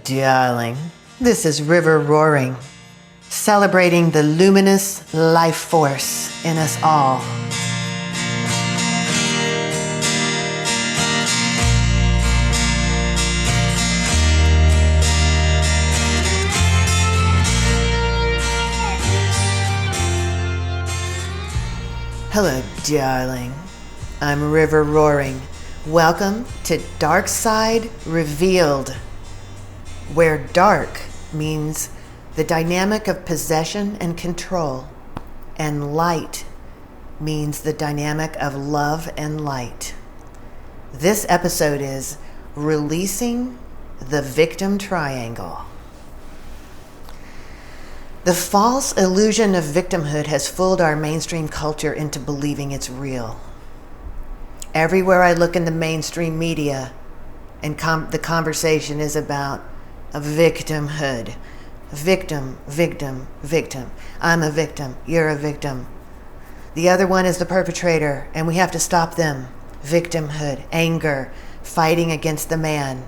darling. This is River Roaring, celebrating the luminous life force in us all. Hello, darling. I'm River Roaring. Welcome to Dark Side Revealed, where dark means the dynamic of possession and control, and light means the dynamic of love and light. This episode is Releasing the Victim Triangle. The false illusion of victimhood has fooled our mainstream culture into believing it's real. Everywhere I look in the mainstream media, and the conversation is about a victimhood. Victim, victim, victim. I'm a victim. You're a victim. The other one is the perpetrator, and we have to stop them. Victimhood, anger, fighting against the man,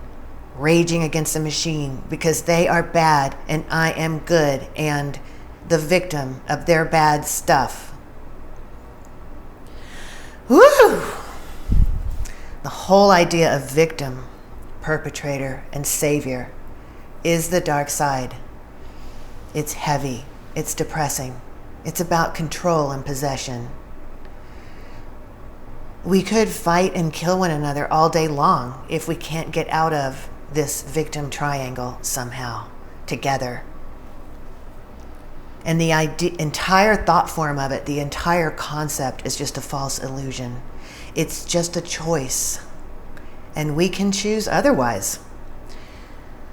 raging against the machine because they are bad and I am good and the victim of their bad stuff. Woo! The whole idea of victim, perpetrator, and savior is the dark side. It's heavy. It's depressing. It's about control and possession. We could fight and kill one another all day long if we can't get out of this victim triangle somehow together. And the entire thought form of it, the entire concept is just a false illusion. It's just a choice, and we can choose otherwise.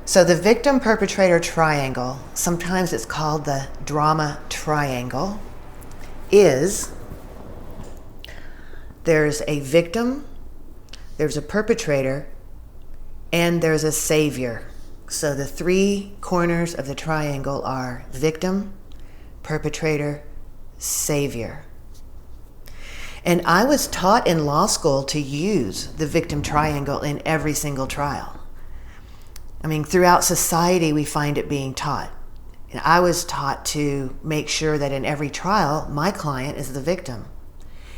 So the victim-perpetrator triangle, sometimes it's called the drama triangle, is there's a victim, there's a perpetrator, and there's a savior. So the three corners of the triangle are victim, perpetrator, savior. And I was taught in law school to use the victim triangle in every single trial. I mean, throughout society, we find it being taught. And I was taught to make sure that in every trial, my client is the victim,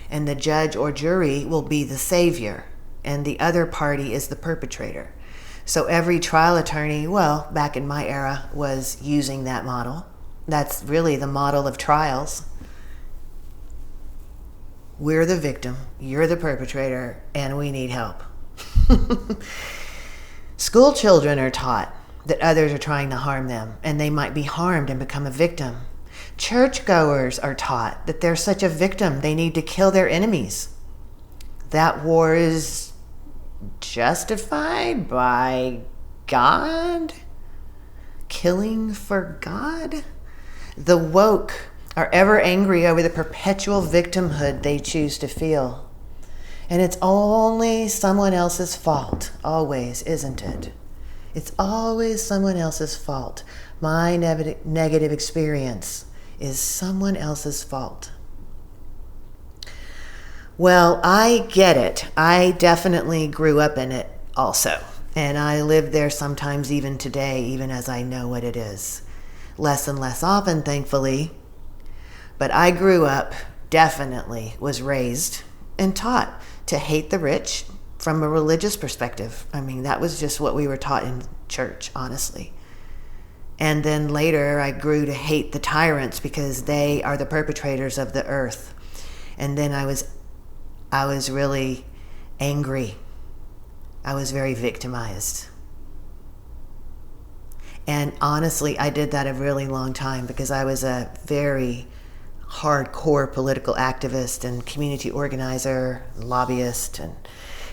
and the judge or jury will be the savior, and the other party is the perpetrator. So every trial attorney, well, back in my era, was using that model. That's really the model of trials. We're the victim, you're the perpetrator, and we need help. School children are taught that others are trying to harm them, and they might be harmed and become a victim. Churchgoers are taught that they're such a victim, they need to kill their enemies. That war is justified by God? Killing for God? The woke are ever angry over the perpetual victimhood they choose to feel. And it's only someone else's fault, always, isn't it? It's always someone else's fault. My negative experience is someone else's fault. Well, I get it. I definitely grew up in it also. And I live there sometimes even today, even as I know what it is. Less and less often, thankfully. But I grew up, definitely was raised and taught to hate the rich from a religious perspective. I mean, that was just what we were taught in church, honestly. And then later I grew to hate the tyrants because they are the perpetrators of the earth. And then I was really angry. I was very victimized. And honestly, I did that a really long time because I was a very hardcore political activist and community organizer, lobbyist, and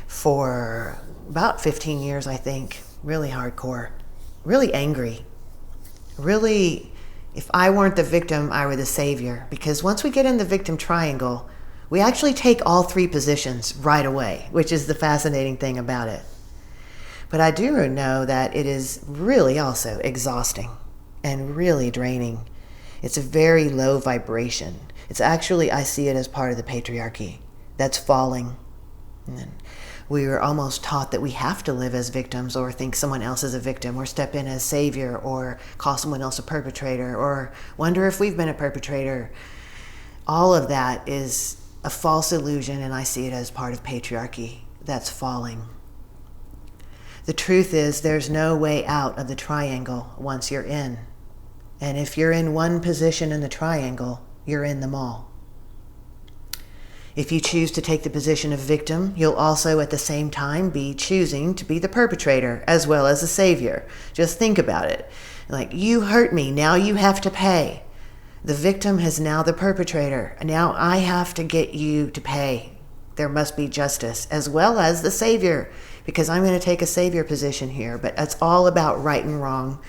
for about 15 years, I think, really hardcore, really angry. Really, if I weren't the victim, I were the savior. Because once we get in the victim triangle, we actually take all three positions right away, which is the fascinating thing about it. But I do know that it is really also exhausting and really draining. It's a very low vibration. It's actually, I see it as part of the patriarchy that's falling. And then We were almost taught that we have to live as victims, or think someone else is a victim, or step in as savior, or call someone else a perpetrator, or wonder if we've been a perpetrator. All of that is a false illusion, and I see it as part of patriarchy that's falling. The truth is, there's no way out of the triangle once you're in. And if you're in one position in the triangle, you're in them all. If you choose to take the position of victim, you'll also at the same time be choosing to be the perpetrator as well as the savior. Just think about it. Like, you hurt me, now you have to pay. The victim is now the perpetrator. Now I have to get you to pay. There must be justice, as well as the savior, because I'm going to take a savior position here. But it's all about right and wrong.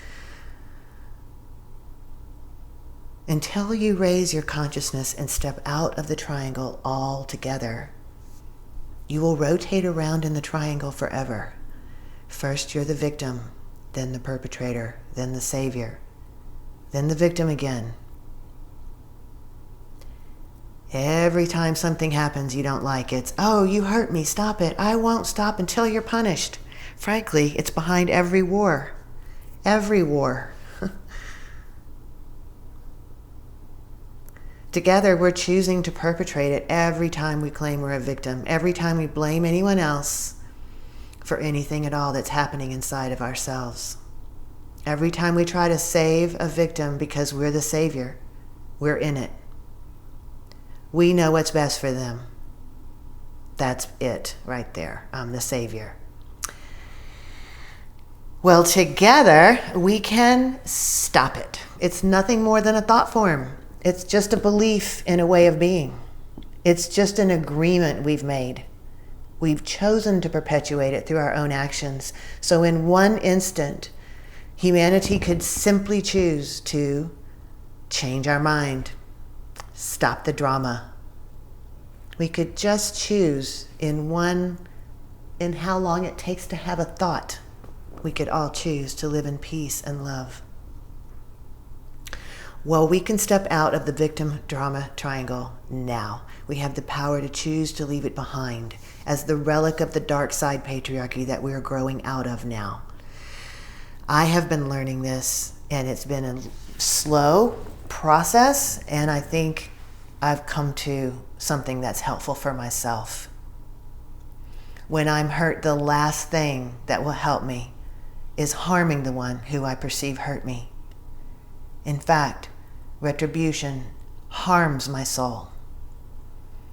Until you raise your consciousness and step out of the triangle altogether, you will rotate around in the triangle forever. First you're the victim, then the perpetrator, then the savior, then the victim again. Every time something happens you don't like, it's, oh, you hurt me, stop it. I won't stop until you're punished. Frankly, it's behind every war. Every war. Together, we're choosing to perpetrate it every time we claim we're a victim, every time we blame anyone else for anything at all that's happening inside of ourselves. Every time we try to save a victim because we're the savior, we're in it. We know what's best for them. That's it right there. I'm the savior. Well, together, we can stop it. It's nothing more than a thought form. It's just a belief in a way of being. It's just an agreement we've made. We've chosen to perpetuate it through our own actions. So in one instant, humanity could simply choose to change our mind, stop the drama. We could just choose in how long it takes to have a thought. We could all choose to live in peace and love. Well, we can step out of the victim-drama triangle now. We have the power to choose to leave it behind as the relic of the dark side patriarchy that we are growing out of now. I have been learning this, and it's been a slow process, and I think I've come to something that's helpful for myself. When I'm hurt, the last thing that will help me is harming the one who I perceive hurt me. In fact, retribution harms my soul.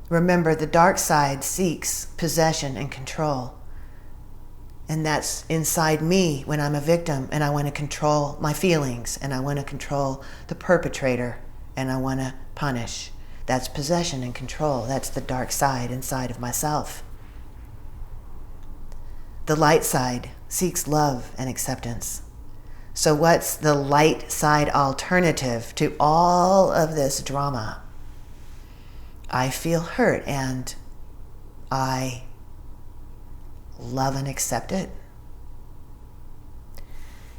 Remember, the dark side seeks possession and control. And that's inside me when I'm a victim and I want to control my feelings and I want to control the perpetrator and I want to punish. That's possession and control. That's the dark side inside of myself. The light side seeks love and acceptance. So what's the light side alternative to all of this drama? I feel hurt and I love and accept it.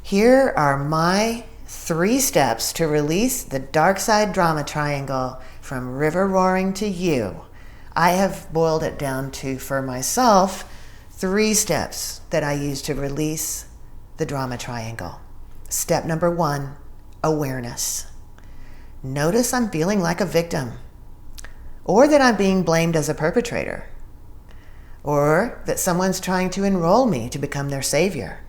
Here are my 3 steps to release the dark side drama triangle from river roaring to you. I have boiled it down to, for myself, 3 steps that I use to release the drama triangle. Step number 1, awareness. Notice I'm feeling like a victim, or that I'm being blamed as a perpetrator, or that someone's trying to enroll me to become their savior.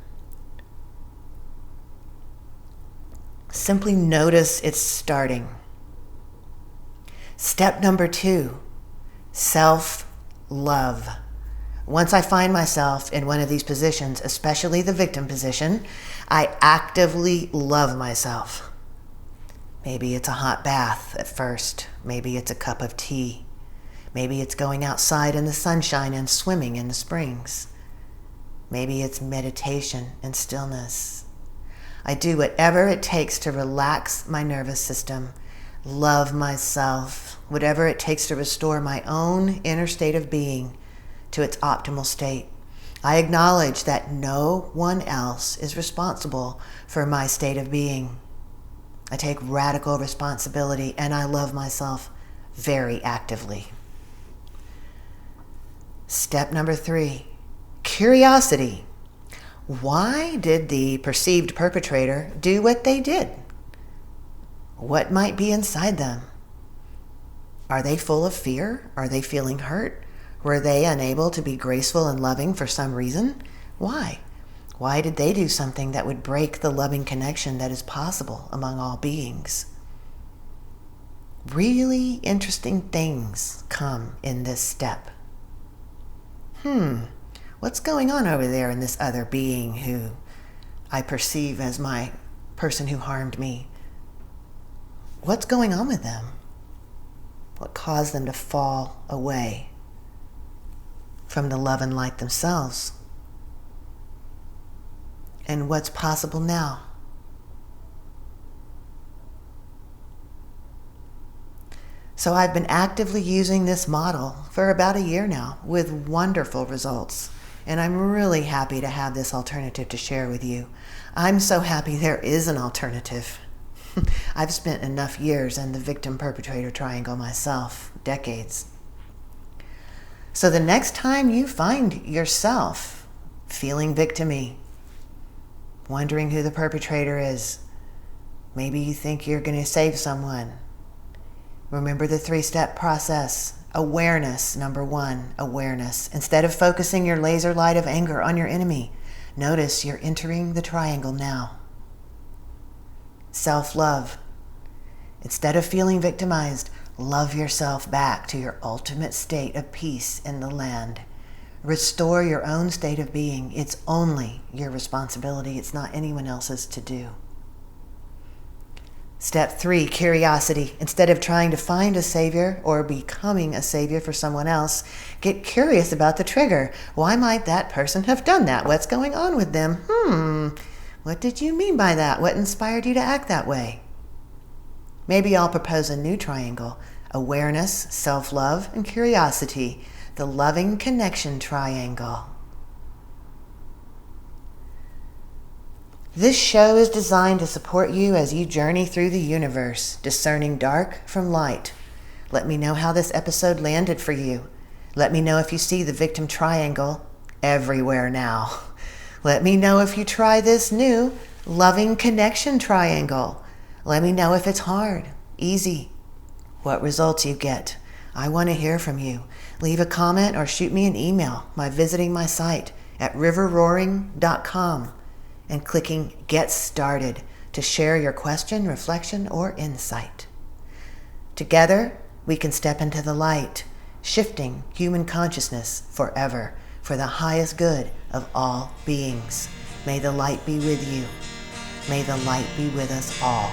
Simply notice it's starting. Step number 2, self-love. Once I find myself in one of these positions, especially the victim position, I actively love myself. Maybe it's a hot bath at first. Maybe it's a cup of tea. Maybe it's going outside in the sunshine and swimming in the springs. Maybe it's meditation and stillness. I do whatever it takes to relax my nervous system, love myself, whatever it takes to restore my own inner state of being to its optimal state. I acknowledge that no one else is responsible for my state of being. I take radical responsibility and I love myself very actively. Step number 3, Curiosity. Why did the perceived perpetrator do what they did? What might be inside them? Are they full of fear? Are they feeling hurt? Were they unable to be graceful and loving for some reason? Why? Why did they do something that would break the loving connection that is possible among all beings? Really interesting things come in this step. What's going on over there in this other being who I perceive as my person who harmed me? What's going on with them? What caused them to fall away from the love and light themselves? And what's possible now? So I've been actively using this model for about a year now with wonderful results. And I'm really happy to have this alternative to share with you. I'm so happy there is an alternative. I've spent enough years in the victim-perpetrator triangle myself, decades. So the next time you find yourself feeling victim-y, wondering who the perpetrator is, maybe you think you're going to save someone, remember the 3-step process. Awareness, number 1, awareness. Instead of focusing your laser light of anger on your enemy, notice you're entering the triangle now. Self-love. Instead of feeling victimized, love yourself back to your ultimate state of peace in the land. Restore your own state of being. It's only your responsibility. It's not anyone else's to do. Step 3, curiosity. Instead of trying to find a savior or becoming a savior for someone else, get curious about the trigger. Why might that person have done that? What's going on with them? What did you mean by that? What inspired you to act that way? Maybe I'll propose a new triangle. Awareness, self-love, and curiosity. The loving connection triangle. This show is designed to support you as you journey through the universe, discerning dark from light. Let me know how this episode landed for you. Let me know if you see the victim triangle everywhere now. Let me know if you try this new loving connection triangle. Let me know if it's hard, easy, what results you get. I want to hear from you. Leave a comment or shoot me an email by visiting my site at riverroaring.com and clicking Get Started to share your question, reflection, or insight. Together, we can step into the light, shifting human consciousness forever for the highest good of all beings. May the light be with you. May the light be with us all.